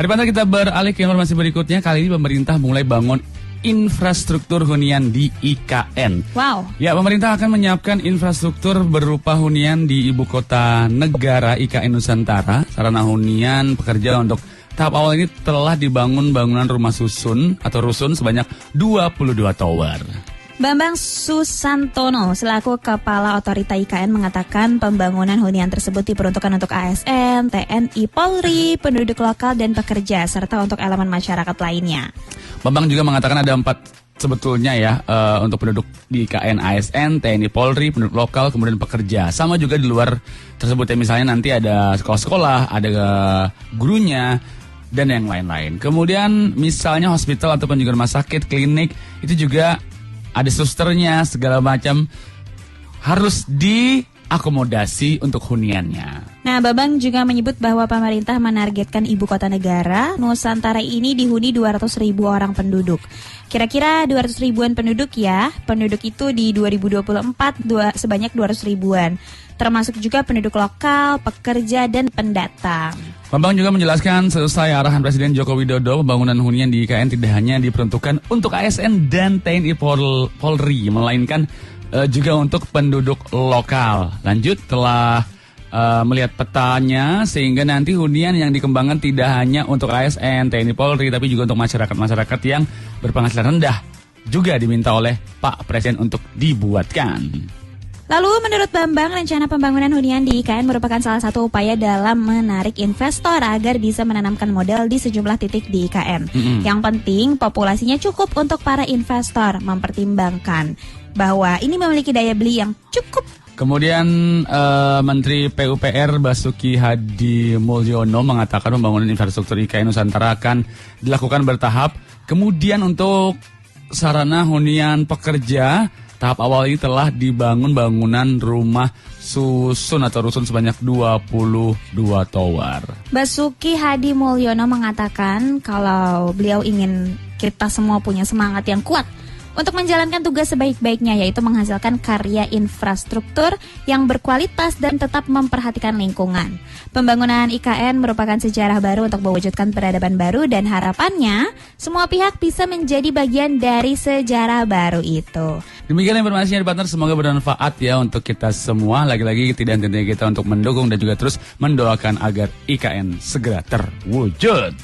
Adipanther, kita beralih ke informasi berikutnya. Kali ini pemerintah mulai bangun infrastruktur hunian di IKN. Wow. Ya, pemerintah akan menyiapkan infrastruktur berupa hunian di ibu kota negara IKN Nusantara. Sarana hunian pekerja untuk tahap awal ini telah dibangun bangunan rumah susun atau rusun sebanyak 22 tower. Bambang Susantono selaku Kepala Otorita IKN mengatakan pembangunan hunian tersebut diperuntukkan untuk ASN, TNI, Polri, penduduk lokal dan pekerja serta untuk elemen masyarakat lainnya. Bambang juga mengatakan ada 4 sebetulnya ya untuk penduduk di IKN, ASN, TNI, Polri, penduduk lokal, kemudian pekerja. Sama juga di luar tersebut ya, misalnya nanti ada sekolah-sekolah, ada gurunya, dan yang lain-lain. Kemudian misalnya hospital ataupun juga rumah sakit, klinik, itu juga ada susternya, segala macam harus diakomodasi untuk huniannya. Nah, Bambang juga menyebut bahwa pemerintah menargetkan ibu kota negara Nusantara ini dihuni 200.000 orang penduduk. Kira-kira 200 ribuan penduduk ya. Penduduk itu di 2024 sebanyak 200 ribuan. Termasuk juga penduduk lokal, pekerja, dan pendatang. Bambang juga menjelaskan selesai arahan Presiden Joko Widodo, pembangunan hunian di IKN tidak hanya diperuntukkan untuk ASN dan TNI Polri, melainkan juga untuk penduduk lokal. Lanjut, telah melihat petanya sehingga nanti hunian yang dikembangkan tidak hanya untuk ASN, TNI Polri, tapi juga untuk masyarakat-masyarakat yang berpenghasilan rendah juga diminta oleh Pak Presiden untuk dibuatkan. Lalu menurut Bambang, rencana pembangunan hunian di IKN merupakan salah satu upaya dalam menarik investor agar bisa menanamkan modal di sejumlah titik di IKN. Yang penting populasinya cukup untuk para investor mempertimbangkan bahwa ini memiliki daya beli yang cukup. Kemudian Menteri PUPR Basuki Hadi Mulyono mengatakan pembangunan infrastruktur IKN Nusantara akan dilakukan bertahap. Kemudian untuk sarana hunian pekerja, tahap awal ini telah dibangun bangunan rumah susun atau rusun sebanyak 22 tower. Basuki Hadi Mulyono mengatakan kalau beliau ingin kita semua punya semangat yang kuat untuk menjalankan tugas sebaik-baiknya, yaitu menghasilkan karya infrastruktur yang berkualitas dan tetap memperhatikan lingkungan. Pembangunan IKN merupakan sejarah baru untuk mewujudkan peradaban baru dan harapannya semua pihak bisa menjadi bagian dari sejarah baru itu. Demikian informasinya Adipanther, semoga bermanfaat ya untuk kita semua. Lagi-lagi tidak henti kita untuk mendukung dan juga terus mendoakan agar IKN segera terwujud.